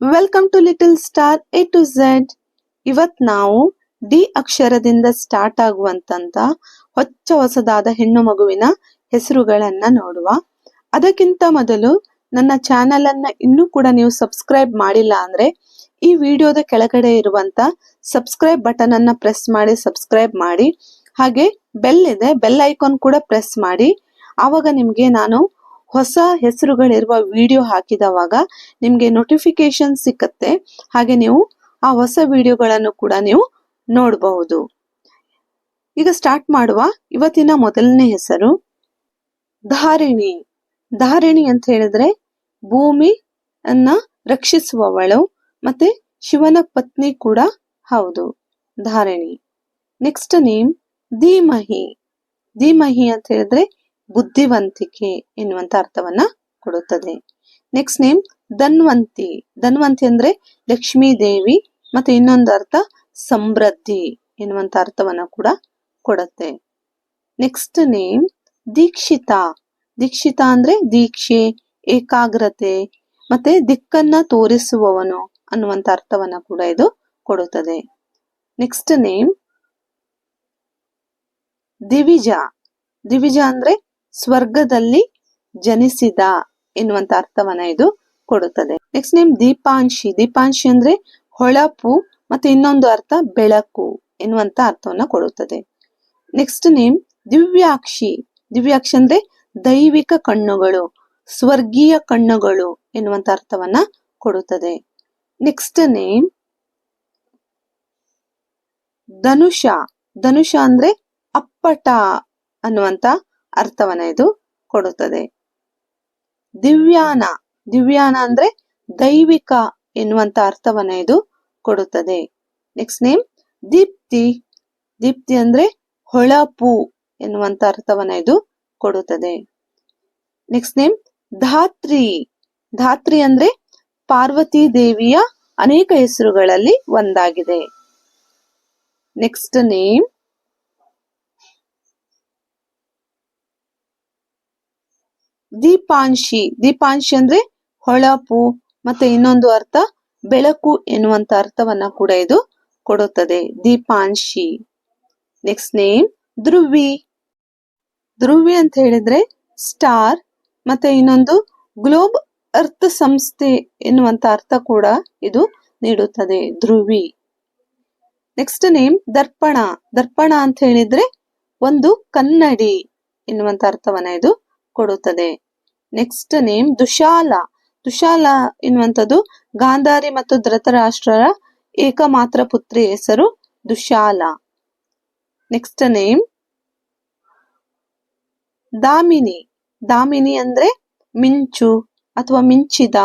Welcome to little star A to Z. ಇವತ್ ನಾವು D ಅಕ್ಷರದಿಂದ ಸ್ಟಾರ್ಟ್ ಆಗುವಂತ ಹೊಸದಾದ ಹೆಣ್ಣು ಮಗುವಿನ ಹೆಸರುಗಳನ್ನ ನೋಡುವ. ಅದಕ್ಕಿಂತ ಮೊದಲು ನನ್ನ ಚಾನೆಲ್ ಅನ್ನ ಇನ್ನೂ ಕೂಡ ನೀವು ಸಬ್ಸ್ಕ್ರೈಬ್ ಮಾಡಿಲ್ಲ ಅಂದ್ರೆ ಈ ವಿಡಿಯೋದ ಕೆಳಗಡೆ ಇರುವಂತ ಸಬ್ಸ್ಕ್ರೈಬ್ ಬಟನ್ ಅನ್ನ ಪ್ರೆಸ್ ಮಾಡಿ ಸಬ್ಸ್ಕ್ರೈಬ್ ಮಾಡಿ. ಹಾಗೆ ಬೆಲ್ ಇದೆ, ಬೆಲ್ ಐಕಾನ್ ಕೂಡ ಪ್ರೆಸ್ ಮಾಡಿ. ಆವಾಗ ನಿಮ್ಗೆ ನಾನು ಹೊಸ ಹೆಸರುಗಳಿರುವ ವಿಡಿಯೋ ಹಾಕಿದವಾಗ ನಿಮ್ಗೆ ನೋಟಿಫಿಕೇಶನ್ ಸಿಕ್ಕತ್ತೆ. ಹಾಗೆ ನೀವು ಆ ಹೊಸ ವಿಡಿಯೋಗಳನ್ನು ಕೂಡ ನೀವು ನೋಡಬಹುದು. ಈಗ ಸ್ಟಾರ್ಟ್ ಮಾಡುವ. ಇವತ್ತಿನ ಮೊದಲನೇ ಹೆಸರು ಧಾರಿಣಿ. ಧಾರಿಣಿ ಅಂತ ಹೇಳಿದ್ರೆ ಭೂಮಿ ಅನ್ನ ರಕ್ಷಿಸುವವಳು ಮತ್ತೆ ಶಿವನ ಪತ್ನಿ ಕೂಡ ಹೌದು ಧಾರಿಣಿ. ನೆಕ್ಸ್ಟ್ ನೇಮ್ ಧೀಮಹಿ. ಧೀಮಹಿ ಅಂತ ಹೇಳಿದ್ರೆ ಬುದ್ಧಿವಂತಿಕೆ ಎನ್ನುವಂತ ಅರ್ಥವನ್ನ ಕೊಡುತ್ತದೆ. Next name ಧನ್ವಂತಿ. ಧನ್ವಂತಿ ಅಂದ್ರೆ ಲಕ್ಷ್ಮೀ ದೇವಿ ಮತ್ತೆ ಇನ್ನೊಂದು ಅರ್ಥ ಸಮೃದ್ಧಿ ಎನ್ನುವಂತ ಅರ್ಥವನ್ನ ಕೂಡ ಕೊಡುತ್ತೆ. Next name Dikshita. ದೀಕ್ಷಿತಾ ಅಂದ್ರೆ ದೀಕ್ಷೆ, ಏಕಾಗ್ರತೆ ಮತ್ತೆ ದಿಕ್ಕನ್ನ ತೋರಿಸುವವನು ಅನ್ನುವಂತ ಅರ್ಥವನ್ನ ಕೂಡ ಇದು ಕೊಡುತ್ತದೆ. Next name ದಿವಿಜ. ದಿವಿಜ ಅಂದ್ರೆ ಸ್ವರ್ಗದಲ್ಲಿ ಜನಿಸಿದ ಎನ್ನುವಂತ ಅರ್ಥವನ್ನ ಇದು ಕೊಡುತ್ತದೆ. Next name ದೀಪಾಂಶಿ. ದೀಪಾಂಶಿ ಅಂದ್ರೆ ಹೊಳಪು ಮತ್ತೆ ಇನ್ನೊಂದು ಅರ್ಥ ಬೆಳಕು ಎನ್ನುವಂತ ಅರ್ಥವನ್ನ ಕೊಡುತ್ತದೆ. Next name ದಿವ್ಯಾಕ್ಷಿ. ದಿವ್ಯಾಕ್ಷಿ ಅಂದ್ರೆ ದೈವಿಕ ಕಣ್ಣುಗಳು, ಸ್ವರ್ಗೀಯ ಕಣ್ಣುಗಳು ಎನ್ನುವಂತ ಅರ್ಥವನ್ನ ಕೊಡುತ್ತದೆ. ನೆಕ್ಸ್ಟ್ ನೇಮ್ ಧನುಷ. ಧನುಷ ಅಂದ್ರೆ ಅಪ್ಪಟ ಅನ್ನುವಂತ ಅರ್ಥವನ್ನ ಇದು ಕೊಡುತ್ತದೆ. ದಿವ್ಯಾನ. ದಿವ್ಯಾನ ಅಂದ್ರೆ ದೈವಿಕ ಎನ್ನುವಂತ ಅರ್ಥವನ್ನ ಇದು ಕೊಡುತ್ತದೆ. Next name Deepti. ದೀಪ್ತಿ ಅಂದ್ರೆ ಹೊಳಪು ಎನ್ನುವಂತ ಅರ್ಥವನ್ನ ಇದು ಕೊಡುತ್ತದೆ. Next name ಧಾತ್ರಿ. ಧಾತ್ರಿ ಅಂದ್ರೆ ಪಾರ್ವತಿ ದೇವಿಯ ಅನೇಕ ಹೆಸರುಗಳಲ್ಲಿ ಒಂದಾಗಿದೆ. Next name ದೀಪಾಂಶಿ. ದೀಪಾಂಶಿ ಅಂದ್ರೆ ಹೊಳಪು ಮತ್ತೆ ಇನ್ನೊಂದು ಅರ್ಥ ಬೆಳಕು ಎನ್ನುವಂತ ಅರ್ಥವನ್ನ ಕೂಡ ಇದು ಕೊಡುತ್ತದೆ. ದೀಪಾಂಶಿ. Next name Dhruvi. ಧ್ರುವಿ ಅಂತ ಹೇಳಿದ್ರೆ ಸ್ಟಾರ್ ಮತ್ತೆ ಇನ್ನೊಂದು ಗ್ಲೋಬ್ ಅರ್ತ್ ಸಂಸ್ಥೆ ಎನ್ನುವಂತ ಅರ್ಥ ಕೂಡ ಇದು ನೀಡುತ್ತದೆ. ಧ್ರುವಿ. ನೆಕ್ಸ್ಟ್ ನೇಮ್ ದರ್ಪಣ. ದರ್ಪಣ ಅಂತ ಹೇಳಿದ್ರೆ ಒಂದು ಕನ್ನಡಿ ಎನ್ನುವಂತ ಅರ್ಥವನ್ನ ಇದು ಕೊಡುತ್ತದೆ. Next name ದುಶಾಲ. ದುಶಾಲ ಎನ್ನುವಂಥದ್ದು ಗಾಂಧಾರಿ ಮತ್ತು ಧೃತರಾಷ್ಟ್ರರ ಏಕಮಾತ್ರ ಪುತ್ರಿ ಹೆಸರು ದುಶಾಲ. Next name Damini. ದಾಮಿನಿ ಅಂದ್ರೆ ಮಿಂಚು ಅಥವಾ ಮಿಂಚಿದ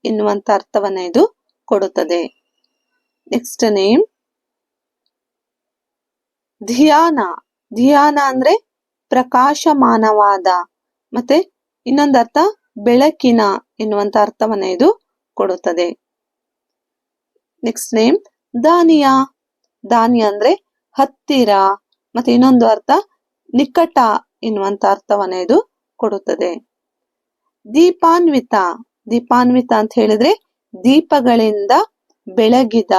ಎನ್ನುವಂತ ಅರ್ಥವನ್ನ ಇದು ಕೊಡುತ್ತದೆ. Next name ಧಿಯಾನ. ಧಿಯಾನ ಅಂದ್ರೆ ಪ್ರಕಾಶಮಾನವಾದ ಮತ್ತೆ ಇನ್ನೊಂದು ಅರ್ಥ ಬೆಳಕಿನ ಎನ್ನುವಂತ ಅರ್ಥವನ್ನ ಇದು ಕೊಡುತ್ತದೆ. Next name ದಾನಿಯಾ. ದಾನಿಯಾ ಅಂದ್ರೆ ಹತ್ತಿರ ಮತ್ತೆ ಇನ್ನೊಂದು ಅರ್ಥ ನಿಕಟ ಎನ್ನುವಂತ ಅರ್ಥವನ್ನ ಇದು ಕೊಡುತ್ತದೆ. ದೀಪಾನ್ವಿತ. ದೀಪಾನ್ವಿತ ಅಂತ ಹೇಳಿದ್ರೆ ದೀಪಗಳಿಂದ ಬೆಳಗಿದ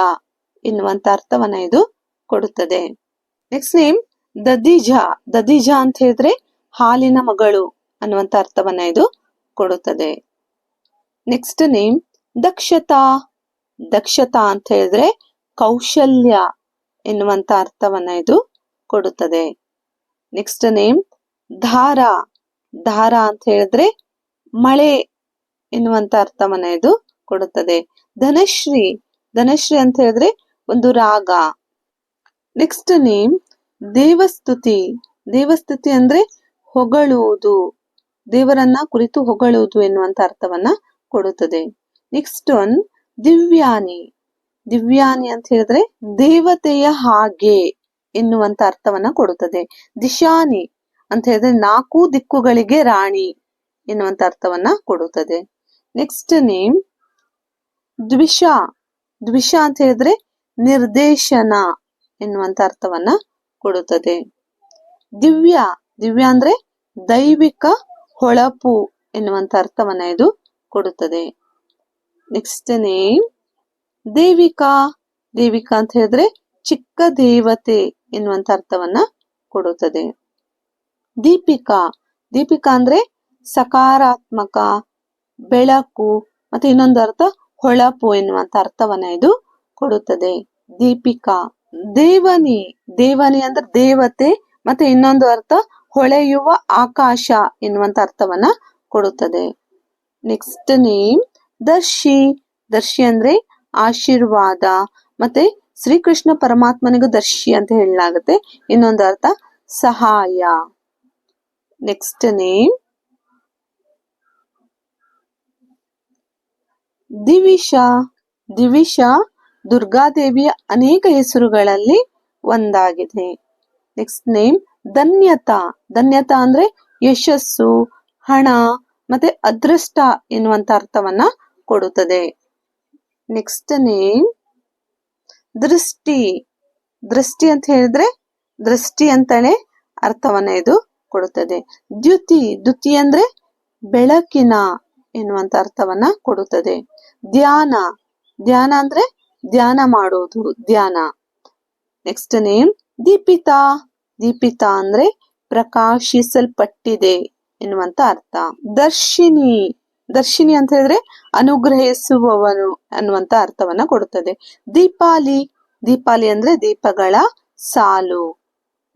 ಎನ್ನುವಂತ ಅರ್ಥವನ್ನ ಇದು ಕೊಡುತ್ತದೆ. Next name ದದಿಜ. ದದಿಜ ಅಂತ ಹೇಳಿದ್ರೆ ಹಾಲಿನ ಮಗಳು ಅನ್ನುವಂತ ಅರ್ಥವನ್ನ ಇದು ಕೊಡುತ್ತದೆ. ನೆಕ್ಸ್ಟ್ ನೇಮ್ ದಕ್ಷತಾ. ದಕ್ಷತಾ ಅಂತ ಹೇಳಿದ್ರೆ ಕೌಶಲ್ಯ ಎನ್ನುವಂತ ಅರ್ಥವನ್ನ ಇದು ಕೊಡುತ್ತದೆ. Next name Dhaara. ಧಾರ ಅಂತ ಹೇಳಿದ್ರೆ ಮಳೆ ಎನ್ನುವಂತ ಅರ್ಥವನ್ನ ಇದು ಕೊಡುತ್ತದೆ. ಧನಶ್ರೀ. ಧನಶ್ರೀ ಅಂತ ಹೇಳಿದ್ರೆ ಒಂದು ರಾಗ. Next name ದೇವಸ್ತುತಿ. ದೇವಸ್ತುತಿ ಅಂದ್ರೆ ಹೊಗಳುವುದು, ದೇವರನ್ನ ಕುರಿತು ಹೊಗಳುವುದು ಎನ್ನುವಂತ ಅರ್ಥವನ್ನ ಕೊಡುತ್ತದೆ. Next one Divyani. ದಿವ್ಯಾನಿ ಅಂತ ಹೇಳಿದ್ರೆ ದೇವತೆಯ ಹಾಗೆ ಎನ್ನುವಂತ ಅರ್ಥವನ್ನ ಕೊಡುತ್ತದೆ. ದಿಶಾನಿ ಅಂತ ಹೇಳಿದ್ರೆ ನಾಲ್ಕು ದಿಕ್ಕುಗಳಿಗೆ ರಾಣಿ ಎನ್ನುವಂತ ಅರ್ಥವನ್ನ ಕೊಡುತ್ತದೆ. Next name ದ್ವಿಷ. ದ್ವಿಷ ಅಂತ ಹೇಳಿದ್ರೆ ನಿರ್ದೇಶನ ಎನ್ನುವಂತ ಅರ್ಥವನ್ನ ಕೊಡುತ್ತದೆ. ದಿವ್ಯ. ದಿವ್ಯ ಅಂದ್ರೆ ದೈವಿಕ ಹೊಳಪು ಎನ್ನುವಂತ ಅರ್ಥವನ್ನ ಇದು ಕೊಡುತ್ತದೆ. Next name Devika. ದೇವಿಕಾ ಅಂತ ಹೇಳಿದ್ರೆ ಚಿಕ್ಕ ದೇವತೆ ಎನ್ನುವಂತ ಅರ್ಥವನ್ನ ಕೊಡುತ್ತದೆ. ದೀಪಿಕಾ. ದೀಪಿಕಾ ಅಂದ್ರೆ ಸಕಾರಾತ್ಮಕ, ಬೆಳಕು, ಮತ್ತೆ ಇನ್ನೊಂದು ಅರ್ಥ ಹೊಳಪು ಎನ್ನುವಂತ ಅರ್ಥವನ್ನ ಇದು ಕೊಡುತ್ತದೆ. ದೀಪಿಕಾ. ದೇವನಿ. ದೇವನಿ ಅಂದ್ರೆ ದೇವತೆ, ಮತ್ತೆ ಇನ್ನೊಂದು ಅರ್ಥ ಹೊಳೆಯುವ ಆಕಾಶ ಎನ್ನುವಂತ ಅರ್ಥವನ್ನ ಕೊಡುತ್ತದೆ. Next name ದರ್ಶಿ. ದರ್ಶಿ ಅಂದ್ರೆ ಆಶೀರ್ವಾದ, ಮತ್ತೆ ಶ್ರೀಕೃಷ್ಣ ಪರಮಾತ್ಮನಿಗೂ ದರ್ಶಿ ಅಂತ ಹೇಳಲಾಗುತ್ತೆ. ಇನ್ನೊಂದು ಅರ್ಥ ಸಹಾಯ. Next name Divisha. ದಿವಿಷಾ ದುರ್ಗಾದೇವಿಯ ಅನೇಕ ಹೆಸರುಗಳಲ್ಲಿ ಒಂದಾಗಿದೆ. ನೆಕ್ಸ್ಟ್ ನೇಮ್ ಧನ್ಯತಾ. ಧನ್ಯತಾ ಅಂದ್ರೆ ಯಶಸ್ಸು, ಹಣ, ಮತ್ತೆ ಅದೃಷ್ಟ ಎನ್ನುವಂತ ಅರ್ಥವನ್ನ ಕೊಡುತ್ತದೆ. ನೆಕ್ಸ್ಟ್ ನೇಮ್ ದೃಷ್ಟಿ. ದೃಷ್ಟಿ ಅಂತ ಹೇಳಿದ್ರೆ ದೃಷ್ಟಿ ಅಂತಾನೆ ಅರ್ಥವನ್ನ ಇದು ಕೊಡುತ್ತದೆ. ದ್ಯುತಿ. ದ್ಯುತಿ ಅಂದ್ರೆ ಬೆಳಕಿನ ಎನ್ನುವಂತ ಅರ್ಥವನ್ನ ಕೊಡುತ್ತದೆ. ಧ್ಯಾನ. ಧ್ಯಾನ ಅಂದ್ರೆ ಧ್ಯಾನ ಮಾಡುವುದು, ಧ್ಯಾನ. Next name ದೀಪಿತಾ. ದೀಪಿತಾ ಅಂದ್ರೆ ಪ್ರಕಾಶಿಸಲ್ಪಟ್ಟಿದೆ ಎನ್ನುವಂತ ಅರ್ಥ. ದರ್ಶಿನಿ. ದರ್ಶಿನಿ ಅಂತ ಹೇಳಿದ್ರೆ ಅನುಗ್ರಹಿಸುವವನು ಅನ್ನುವಂತ ಅರ್ಥವನ್ನ ಕೊಡುತ್ತದೆ. ದೀಪಾಲಿ. ದೀಪಾಲಿ ಅಂದ್ರೆ ದೀಪಗಳ ಸಾಲು.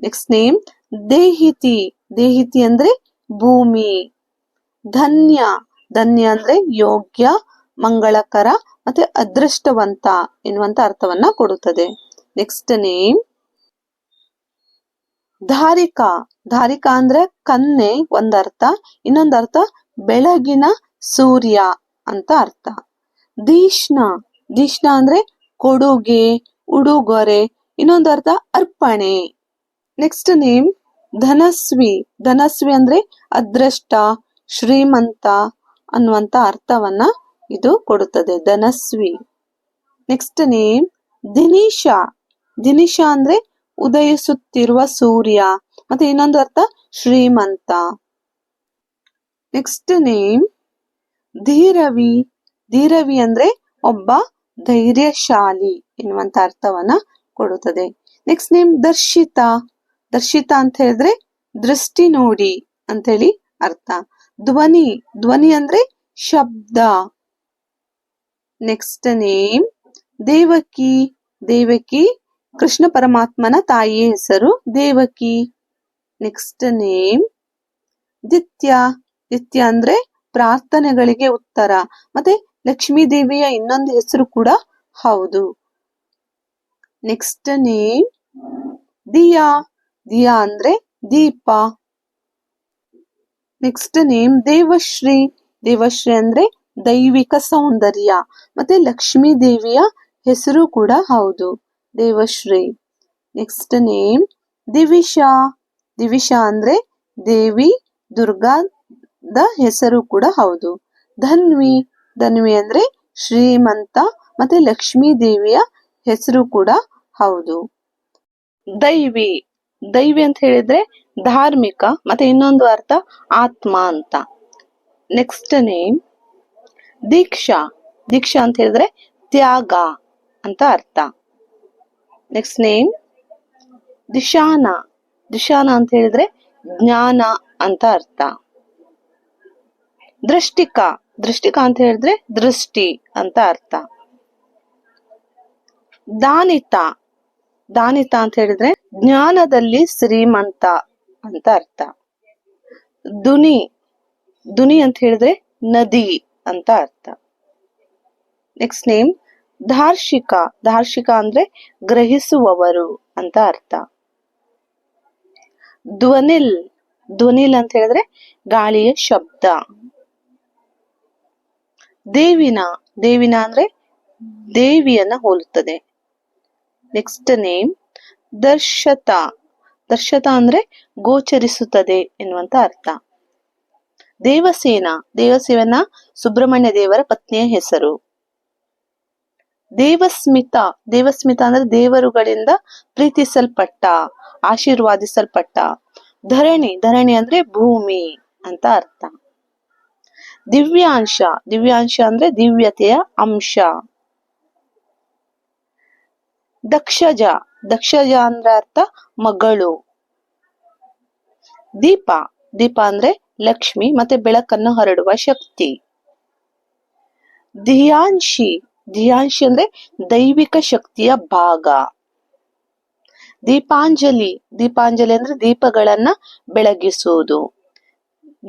Next name ದೇಹಿತಿ. ದೇಹಿತಿ ಅಂದ್ರೆ ಭೂಮಿ. ಧನ್ಯ. ಧನ್ಯ ಅಂದ್ರೆ ಯೋಗ್ಯ, ಮಂಗಳಕರ, ಮತ್ತೆ ಅದೃಷ್ಟವಂತ ಎನ್ನುವಂತ ಅರ್ಥವನ್ನ ಕೊಡುತ್ತದೆ. Next name ಧಾರಿಕಾ. ಧಾರಿಕಾ ಅಂದ್ರೆ ಕನ್ನೆ ಒಂದರ್ಥ, ಇನ್ನೊಂದರ್ಥ ಬೆಳಗಿನ ಸೂರ್ಯ ಅಂತ ಅರ್ಥ. ದೀಷ್ಣ. ದೀಷ್ಣ ಅಂದ್ರೆ ಕೊಡುಗೆ, ಉಡುಗೊರೆ, ಇನ್ನೊಂದು ಅರ್ಥ ಅರ್ಪಣೆ. Next name ಧನಸ್ವಿ. ಧನಸ್ವಿ ಅಂದ್ರೆ ಅದೃಷ್ಟ, ಶ್ರೀಮಂತ ಅನ್ನುವಂತ ಅರ್ಥವನ್ನ ಇದು ಕೊಡುತ್ತದೆ, ಧನಸ್ವಿ. Next name Dinesha. ದಿನೇಶ ಅಂದ್ರೆ ಉದಯಿಸುತ್ತಿರುವ ಸೂರ್ಯ, ಮತ್ತೆ ಇನ್ನೊಂದು ಅರ್ಥ ಶ್ರೀಮಂತ. Next name ಧೀರವಿ. ಧೀರವಿ ಅಂದ್ರೆ ಒಬ್ಬ ಧೈರ್ಯಶಾಲಿ ಎನ್ನುವಂತ ಅರ್ಥವನ್ನ ಕೊಡುತ್ತದೆ. Next name ದರ್ಶಿತ. ದರ್ಶಿತ ಅಂತ ಹೇಳಿದ್ರೆ ದೃಷ್ಟಿ ನೋಡಿ ಅಂತ ಹೇಳಿ ಅರ್ಥ. ಧ್ವನಿ. ಧ್ವನಿ ಅಂದ್ರೆ ಶಬ್ದ. Next name Devaki. ದೇವಕಿ ಕೃಷ್ಣ ಪರಮಾತ್ಮನ ತಾಯಿಯ ಹೆಸರು ದೇವಕಿ. Next name Ditya. ದಿತ್ಯ ಅಂದ್ರೆ ಪ್ರಾರ್ಥನೆಗಳಿಗೆ ಉತ್ತರ, ಮತ್ತೆ ಲಕ್ಷ್ಮೀ ದೇವಿಯ ಇನ್ನೊಂದು ಹೆಸರು ಕೂಡ ಹೌದು. Next name Diya. ದಿಯಾ ಅಂದ್ರೆ ದೀಪ. Next name Devashree. ದೇವಶ್ರೀ ಅಂದ್ರೆ ದೈವಿಕ ಸೌಂದರ್ಯ, ಮತ್ತೆ ಲಕ್ಷ್ಮೀ ದೇವಿಯ ಹೆಸರು ಕೂಡ ಹೌದು, ದೇವಶ್ರೀ. Next name Divisha. ದಿವಿಷಾ ಅಂದ್ರೆ ದೇವಿ ದುರ್ಗಾದ ಹೆಸರು ಕೂಡ ಹೌದು. ಧನ್ವಿ. ಧನ್ವಿ ಅಂದ್ರೆ ಶ್ರೀಮಂತ, ಮತ್ತೆ ಲಕ್ಷ್ಮೀ ದೇವಿಯ ಹೆಸರು ಕೂಡ ಹೌದು. ದೈವಿ. ದೈವಿ ಅಂತ ಹೇಳಿದ್ರೆ ಧಾರ್ಮಿಕ, ಮತ್ತೆ ಇನ್ನೊಂದು ಅರ್ಥ ಆತ್ಮ ಅಂತ. ನೆಕ್ಸ್ಟ್ ನೇಮ್ ದೀಕ್ಷಾ. ದೀಕ್ಷಾ ಅಂತ ಹೇಳಿದ್ರೆ ತ್ಯಾಗ ಅಂತ ಅರ್ಥ. Next name ದಿಶಾನ. ದಿಶಾನ ಅಂತ ಹೇಳಿದ್ರೆ ಜ್ಞಾನ ಅಂತ ಅರ್ಥ. ದೃಷ್ಟಿಕಾ. ದೃಷ್ಟಿಕಾ ಅಂತ ಹೇಳಿದ್ರೆ ದೃಷ್ಟಿ ಅಂತ ಅರ್ಥ. ದಾನಿತ. ದಾನಿತ ಅಂತ ಹೇಳಿದ್ರೆ ಜ್ಞಾನದಲ್ಲಿ ಶ್ರೀಮಂತ ಅಂತ ಅರ್ಥ. ದುನಿ. ದುನಿ ಅಂತ ಹೇಳಿದ್ರೆ ನದಿ ಅಂತ ಅರ್ಥ. Next name ಧಾರ್ಷಿಕ. ಧಾರ್ಷಿಕ ಅಂದ್ರೆ ಗ್ರಹಿಸುವವರು ಅಂತ ಅರ್ಥ. ಧ್ವನಿಲ್. ಧ್ವನಿಲ್ ಅಂತ ಹೇಳಿದ್ರೆ ಗಾಳಿಯ ಶಬ್ದ. ದೇವಿನ. ದೇವಿನ ಅಂದ್ರೆ ದೇವಿಯನ್ನ ಹೋಲುತ್ತದೆ. Next name ದರ್ಶತ. ದರ್ಶತ ಅಂದ್ರೆ ಗೋಚರಿಸುತ್ತದೆ ಎನ್ನುವಂತ ಅರ್ಥ. ದೇವಸೇನ. ದೇವಸೇನ ಸುಬ್ರಹ್ಮಣ್ಯ ದೇವರ ಪತ್ನಿಯ ಹೆಸರು. ದೇವಸ್ಮಿತ. ದೇವಸ್ಮಿತ ಅಂದ್ರೆ ದೇವರುಗಳಿಂದ ಪ್ರೀತಿಸಲ್ಪಟ್ಟ, ಆಶೀರ್ವಾದಿಸಲ್ಪಟ್ಟ. ಧರಣಿ. ಧರಣಿ ಅಂದ್ರೆ ಭೂಮಿ ಅಂತ ಅರ್ಥ. ದಿವ್ಯಾಂಶ, ದಿವ್ಯಾಂಶ ಅಂದ್ರೆ ದಿವ್ಯತೆಯ ಅಂಶ. ದಕ್ಷಜ, ದಕ್ಷಜ ಅಂದ್ರೆ ಅರ್ಥ ಮಗಳು. ದೀಪ, ದೀಪ ಅಂದ್ರೆ ಲಕ್ಷ್ಮಿ ಮತ್ತೆ ಬೆಳಕನ್ನು ಹರಡುವ ಶಕ್ತಿ. ಧಿಯಾಂಶಿ, ಧಿಯಾಂಶಿ ಅಂದ್ರೆ ದೈವಿಕ ಶಕ್ತಿಯ ಭಾಗ. ದೀಪಾಂಜಲಿ, ದೀಪಾಂಜಲಿ ಅಂದ್ರೆ ದೀಪಗಳನ್ನ ಬೆಳಗಿಸುವುದು.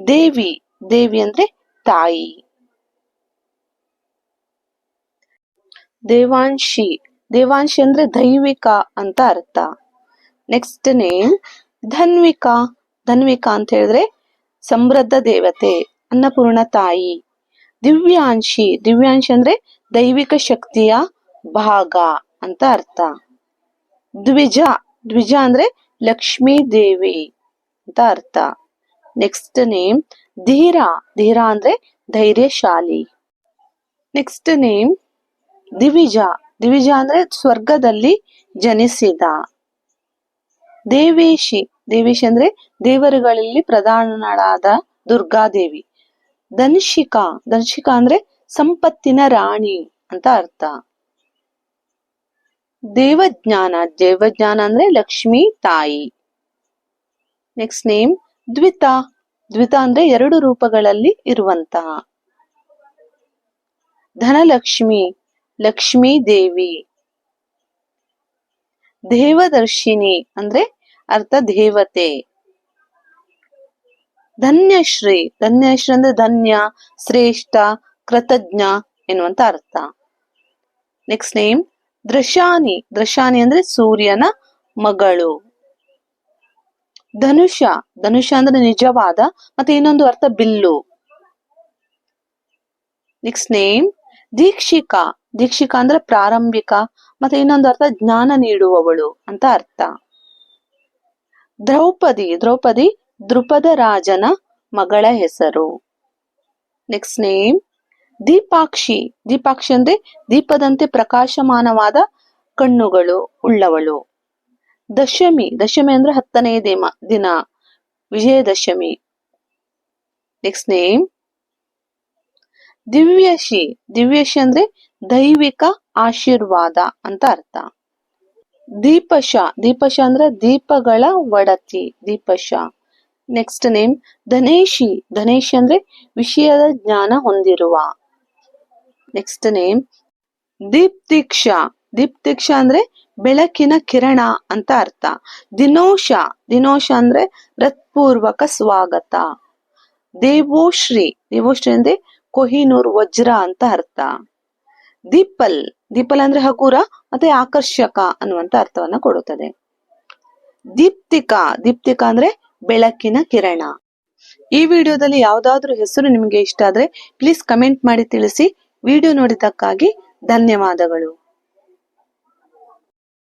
ದೇವಿ, ದೇವಿ ಅಂದ್ರೆ ತಾಯಿ. ದೇವಾಂಶಿ, ದೇವಾಂಶಿ ಅಂದ್ರೆ ದೈವಿಕ ಅಂತ ಅರ್ಥ. ನೆಕ್ಸ್ಟ್ ನೇಮ್ ಧನ್ವಿಕಾ, ಧನ್ವಿಕಾ ಅಂತ ಹೇಳಿದ್ರೆ ಸಮೃದ್ಧ ದೇವತೆ, ಅನ್ನಪೂರ್ಣ ತಾಯಿ. ದಿವ್ಯಾಂಶಿ, ದಿವ್ಯಾಂಶಿ ಅಂದ್ರೆ ದೈವಿಕ ಶಕ್ತಿಯ ಭಾಗ ಅಂತ ಅರ್ಥ. ದ್ವಿಜ, ದ್ವಿಜ ಅಂದ್ರೆ ಲಕ್ಷ್ಮೀ ದೇವಿ ಅಂತ ಅರ್ಥ. ನೆಕ್ಸ್ಟ್ ನೇಮ್ ಧೀರ, ಧೀರ ಅಂದ್ರೆ ಧೈರ್ಯಶಾಲಿ. ನೆಕ್ಸ್ಟ್ ನೇಮ್ ದಿವಿಜ, ದಿವಿಜ ಅಂದ್ರೆ ಸ್ವರ್ಗದಲ್ಲಿ ಜನಿಸಿದ. ದೇವೇಶಿ, ದೇವೇಶಿ ಅಂದ್ರೆ ದೇವರುಗಳಲ್ಲಿ ಪ್ರಧಾನಳಾದ ದುರ್ಗಾದೇವಿ. ಧನ್ಶಿಕಾ, ಧನ್ಶಿಕಾ ಅಂದ್ರೆ ಸಂಪತ್ತಿನ ರಾಣಿ ಅಂತ ಅರ್ಥ. ದೇವಜ್ಞಾನ, ದೇವಜ್ಞಾನ ಅಂದ್ರೆ ಲಕ್ಷ್ಮೀ ತಾಯಿ. ನೆಕ್ಸ್ಟ್ ನೇಮ್ ದ್ವಿತ, ದ್ವಿತ ಅಂದ್ರೆ ಎರಡು ರೂಪಗಳಲ್ಲಿ ಇರುವಂತಹ. ಧನಲಕ್ಷ್ಮಿ, ಲಕ್ಷ್ಮೀ ದೇವಿ. ದೇವದರ್ಶಿನಿ ಅಂದ್ರೆ ಅರ್ಥ ದೇವತೆ. ಧನ್ಯಶ್ರೀ, ಧನ್ಯಶ್ರೀ ಅಂದ್ರೆ ಧನ್ಯ, ಶ್ರೇಷ್ಠ, ಕೃತಜ್ಞ ಎನ್ನುವಂತ ಅರ್ಥ. ನೆಕ್ಸ್ಟ್ ನೇಮ್ ದೃಶಾನಿ, ದೃಶಾನಿ ಅಂದ್ರೆ ಸೂರ್ಯನ ಮಗಳು. ಧನುಷ, ಧನುಷ ಅಂದ್ರೆ ನಿಜವಾದ, ಮತ್ತೆ ಇನ್ನೊಂದು ಅರ್ಥ ಬಿಲ್ಲು. ನೆಕ್ಸ್ಟ್ ನೇಮ್ ದೀಕ್ಷಿಕಾ, ದೀಕ್ಷಿಕಾ ಅಂದ್ರೆ ಪ್ರಾರಂಭಿಕ, ಮತ್ತೆ ಇನ್ನೊಂದು ಅರ್ಥ ಜ್ಞಾನ ನೀಡುವವಳು ಅಂತ ಅರ್ಥ. ದ್ರೌಪದಿ, ದ್ರೌಪದಿ ದೃಪದ ರಾಜನ ಮಗಳ ಹೆಸರು. ನೆಕ್ಸ್ಟ್ ನೇಮ್ ದೀಪಾಕ್ಷಿ, ದೀಪಾಕ್ಷಿ ಅಂದ್ರೆ ದೀಪದಂತೆ ಪ್ರಕಾಶಮಾನವಾದ ಕಣ್ಣುಗಳು ಉಳ್ಳವಳು. ದಶಮಿ, ದಶಮಿ ಅಂದ್ರೆ 10ನೇ ದಿನ, ವಿಜಯದಶಮಿ. ನೆಕ್ಸ್ಟ್ ನೇಮ್ ದಿವ್ಯಶಿ, ದಿವ್ಯಶಿ ಅಂದ್ರೆ ದೈವಿಕ ಆಶೀರ್ವಾದ ಅಂತ ಅರ್ಥ. ದೀಪಶ, ದೀಪಶ ಅಂದ್ರೆ ದೀಪಗಳ ಒಡತಿ, ದೀಪಶ. ನೆಕ್ಸ್ಟ್ ನೇಮ್ ಧನೇಶಿ, ಧನೇಶಿ ಅಂದ್ರೆ ವಿಷಯದ ಜ್ಞಾನ ಹೊಂದಿರುವ. ನೆಕ್ಸ್ಟ್ ನೇಮ್ ದೀಪ್ತಿಕ್ಷ, ದೀಪ್ತಿಕ್ಷ ಅಂದ್ರೆ ಬೆಳಕಿನ ಕಿರಣ ಅಂತ ಅರ್ಥ. ದಿನೋಶ, ದಿನೋಶ ಅಂದ್ರೆ ಹೃತ್ಪೂರ್ವಕ ಸ್ವಾಗತ. ದೇವೋಶ್ರೀ, ದೇವೋಶ್ರೀ ಅಂದ್ರೆ ಕೊಹಿನೂರ್ ವಜ್ರ ಅಂತ ಅರ್ಥ. ದೀಪಲ್, ದೀಪಲ್ ಅಂದ್ರೆ ಹಗುರ ಮತ್ತೆ ಆಕರ್ಷಕ ಅನ್ನುವಂತ ಅರ್ಥವನ್ನ ಕೊಡುತ್ತದೆ. ದೀಪ್ತಿಕಾ, ದೀಪ್ತಿಕಾ ಅಂದ್ರೆ ಬೆಳಕಿನ ಕಿರಣ. ಈ ವಿಡಿಯೋದಲ್ಲಿ ಯಾವ್ದಾದ್ರು ಹೆಸರು ನಿಮಗೆ ಇಷ್ಟ ಆದ್ರೆ ಪ್ಲೀಸ್ ಕಮೆಂಟ್ ಮಾಡಿ ತಿಳಿಸಿ. ವಿಡಿಯೋ ನೋಡಿದ್ದಕ್ಕಾಗಿ ಧನ್ಯವಾದಗಳು.